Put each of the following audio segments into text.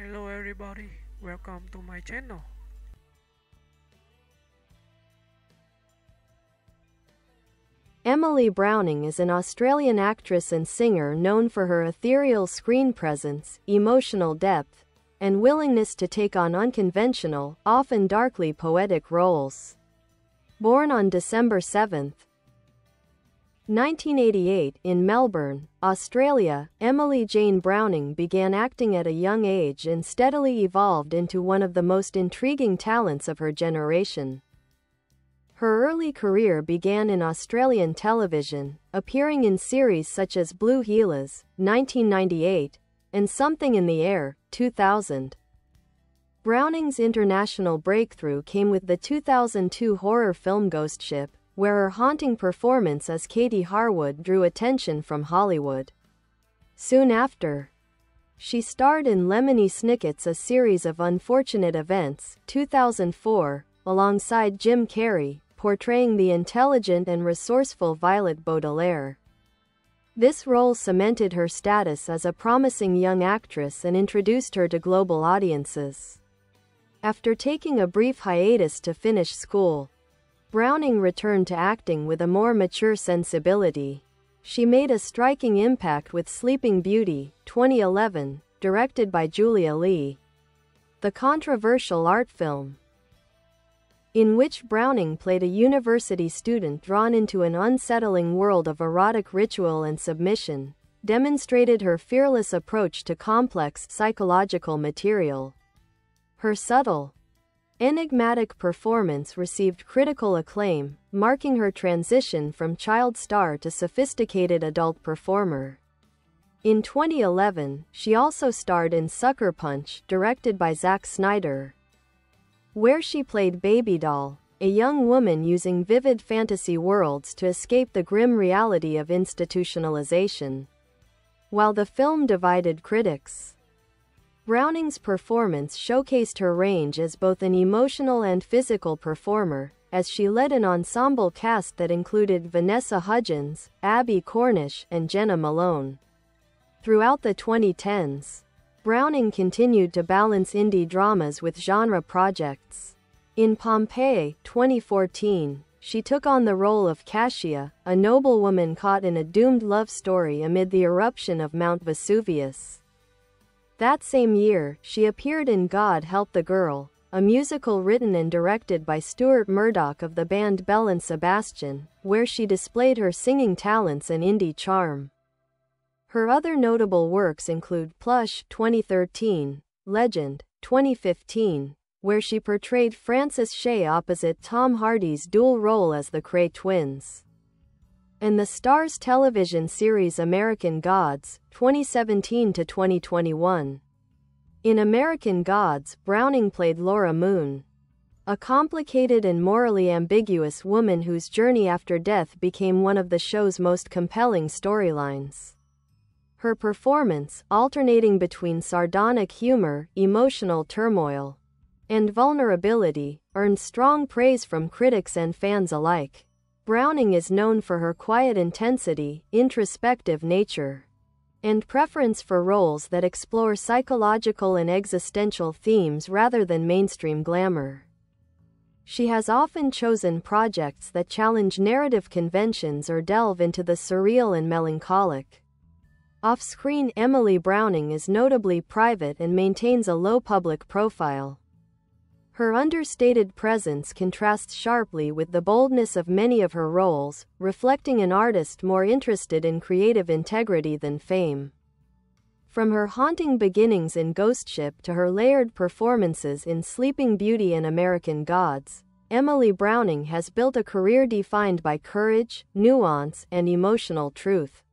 Hello everybody, welcome to my channel. Emily Browning is an Australian actress and singer known for her ethereal screen presence, emotional depth, and willingness to take on unconventional, often darkly poetic roles. Born on December 7, 1988, in Melbourne, Australia, Emily Jane Browning began acting at a young age and steadily evolved into one of the most intriguing talents of her generation. Her early career began in Australian television, appearing in series such as Blue Heelers, 1998, and Something in the Air, 2000. Browning's international breakthrough came with the 2002 horror film Ghost Ship, where her haunting performance as Katie Harwood drew attention from Hollywood. Soon after, she starred in Lemony Snicket's A Series of Unfortunate Events, 2004, alongside Jim Carrey, portraying the intelligent and resourceful Violet Baudelaire. This role cemented her status as a promising young actress and introduced her to global audiences. After taking a brief hiatus to finish school, Browning returned to acting with a more mature sensibility. She made a striking impact with Sleeping Beauty, 2011, directed by Julia Lee. The controversial art film, in which Browning played a university student drawn into an unsettling world of erotic ritual and submission, demonstrated her fearless approach to complex psychological material. Her subtle, enigmatic performance received critical acclaim, marking her transition from child star to sophisticated adult performer. In 2011, she also starred in Sucker Punch, directed by Zack Snyder, where she played Baby Doll, a young woman using vivid fantasy worlds to escape the grim reality of institutionalization. While the film divided critics, Browning's performance showcased her range as both an emotional and physical performer, as she led an ensemble cast that included Vanessa Hudgens, Abby Cornish, and Jenna Malone. Throughout the 2010s, Browning continued to balance indie dramas with genre projects. In Pompeii, 2014, she took on the role of Cassia, a noblewoman caught in a doomed love story amid the eruption of Mount Vesuvius. That same year, she appeared in God Help the Girl, a musical written and directed by Stuart Murdoch of the band Belle and Sebastian, where she displayed her singing talents and indie charm. Her other notable works include Plush, 2013, Legend, 2015, where she portrayed Frances Shay opposite Tom Hardy's dual role as the Cray twins, and the Starz television series American Gods, 2017 to 2021. In American Gods, Browning played Laura Moon, a complicated and morally ambiguous woman whose journey after death became one of the show's most compelling storylines. Her performance, alternating between sardonic humor, emotional turmoil, and vulnerability, earned strong praise from critics and fans alike. Browning is known for her quiet intensity, introspective nature, and preference for roles that explore psychological and existential themes rather than mainstream glamour. She has often chosen projects that challenge narrative conventions or delve into the surreal and melancholic. Off-screen, Emily Browning is notably private and maintains a low public profile. Her understated presence contrasts sharply with the boldness of many of her roles, reflecting an artist more interested in creative integrity than fame. From her haunting beginnings in Ghost Ship to her layered performances in Sleeping Beauty and American Gods, Emily Browning has built a career defined by courage, nuance, and emotional truth.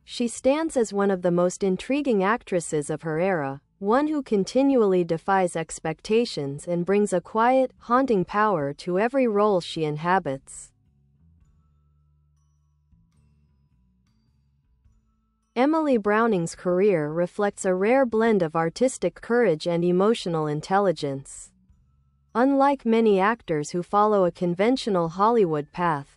She stands as one of the most intriguing actresses of her era, one who continually defies expectations and brings a quiet, haunting power to every role she inhabits. Emily Browning's career reflects a rare blend of artistic courage and emotional intelligence. Unlike many actors who follow a conventional Hollywood path,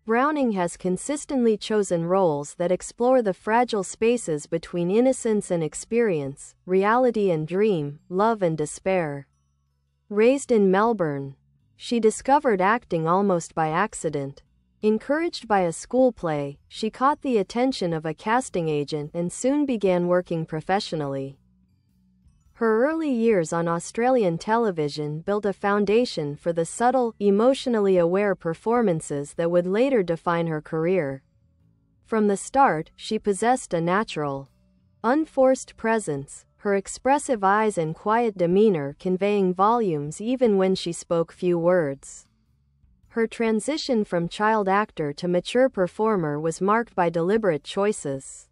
Browning has consistently chosen roles that explore the fragile spaces between innocence and experience, reality and dream, love and despair. Raised in Melbourne, she discovered acting almost by accident. Encouraged by a school play, she caught the attention of a casting agent and soon began working professionally. Her early years on Australian television built a foundation for the subtle, emotionally aware performances that would later define her career. From the start, she possessed a natural, unforced presence, her expressive eyes and quiet demeanor conveying volumes even when she spoke few words. Her transition from child actor to mature performer was marked by deliberate choices.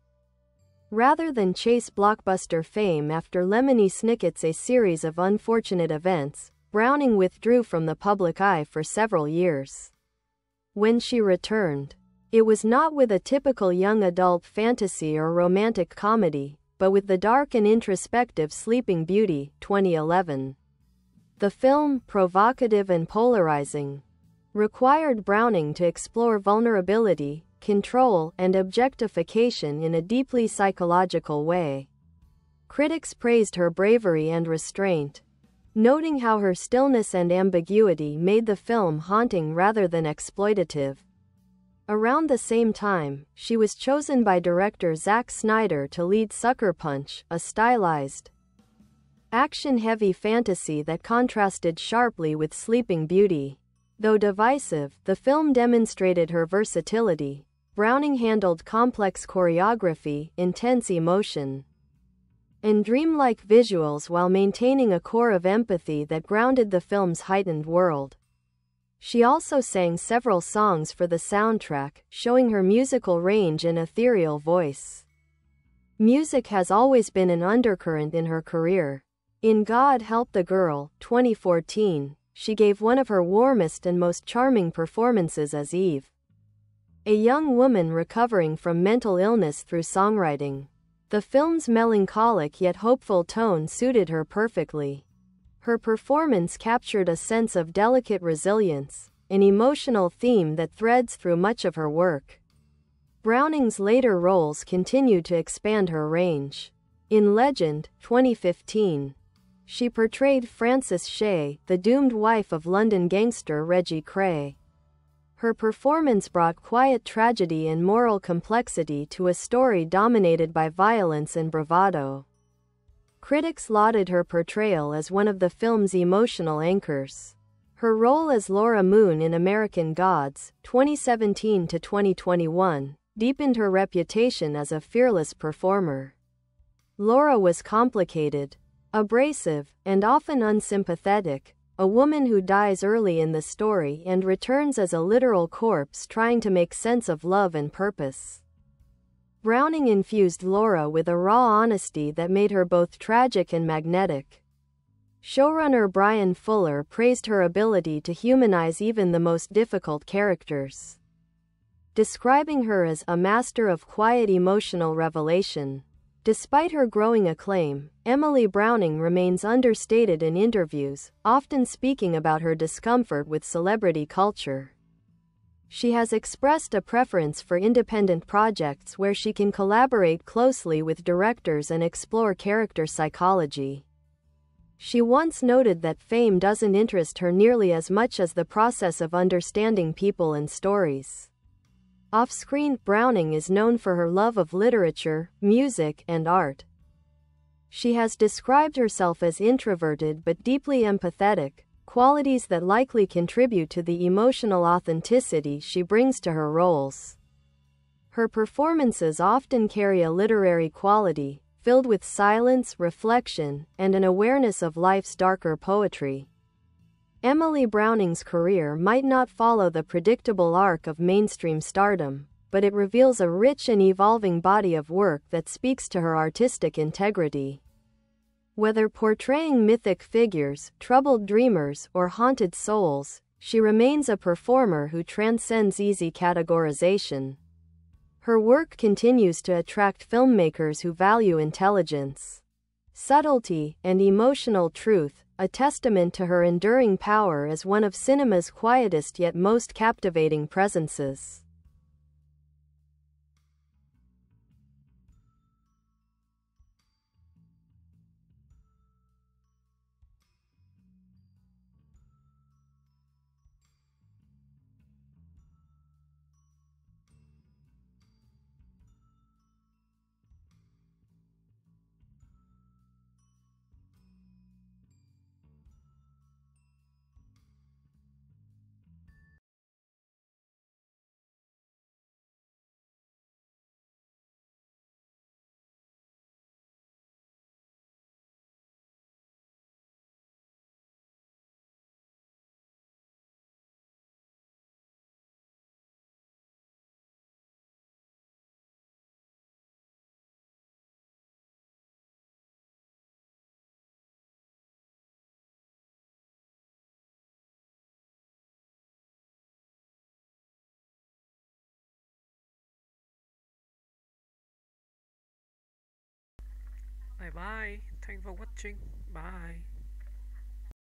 Rather than chase blockbuster fame after Lemony Snicket's A Series of Unfortunate Events, Browning withdrew from the public eye for several years. When she returned, it was not with a typical young adult fantasy or romantic comedy, but with the dark and introspective Sleeping Beauty, 2011. The film, provocative and polarizing, required Browning to explore vulnerability, control, and objectification in a deeply psychological way. Critics praised her bravery and restraint, noting how her stillness and ambiguity made the film haunting rather than exploitative. Around the same time, she was chosen by director Zack Snyder to lead Sucker Punch, a stylized, action-heavy fantasy that contrasted sharply with Sleeping Beauty. Though divisive, the film demonstrated her versatility. Browning handled complex choreography, intense emotion, and dreamlike visuals while maintaining a core of empathy that grounded the film's heightened world. She also sang several songs for the soundtrack, showing her musical range and ethereal voice. Music has always been an undercurrent in her career. In God Help the Girl, 2014, she gave one of her warmest and most charming performances as Eve, a young woman recovering from mental illness through songwriting. The film's melancholic yet hopeful tone suited her perfectly. Her performance captured a sense of delicate resilience, an emotional theme that threads through much of her work. Browning's later roles continued to expand her range. In Legend, 2015, she portrayed Frances Shay, the doomed wife of London gangster Reggie Cray. Her performance brought quiet tragedy and moral complexity to a story dominated by violence and bravado. Critics lauded her portrayal as one of the film's emotional anchors. Her role as Laura Moon in American Gods, 2017 to 2021, deepened her reputation as a fearless performer. Laura was complicated, abrasive, and often unsympathetic, a woman who dies early in the story and returns as a literal corpse trying to make sense of love and purpose. Browning infused Laura with a raw honesty that made her both tragic and magnetic. Showrunner Brian Fuller praised her ability to humanize even the most difficult characters, describing her as a master of quiet emotional revelation. Despite her growing acclaim, Emily Browning remains understated in interviews, often speaking about her discomfort with celebrity culture. She has expressed a preference for independent projects where she can collaborate closely with directors and explore character psychology. She once noted that fame doesn't interest her nearly as much as the process of understanding people and stories. Off-screen, Browning is known for her love of literature, music, and art. She has described herself as introverted but deeply empathetic, qualities that likely contribute to the emotional authenticity she brings to her roles. Her performances often carry a literary quality, filled with silence, reflection, and an awareness of life's darker poetry. Emily Browning's career might not follow the predictable arc of mainstream stardom, but it reveals a rich and evolving body of work that speaks to her artistic integrity. Whether portraying mythic figures, troubled dreamers, or haunted souls, she remains a performer who transcends easy categorization. Her work continues to attract filmmakers who value intelligence, subtlety, and emotional truth, a testament to her enduring power as one of cinema's quietest yet most captivating presences. Bye bye. Thanks for watching. Bye.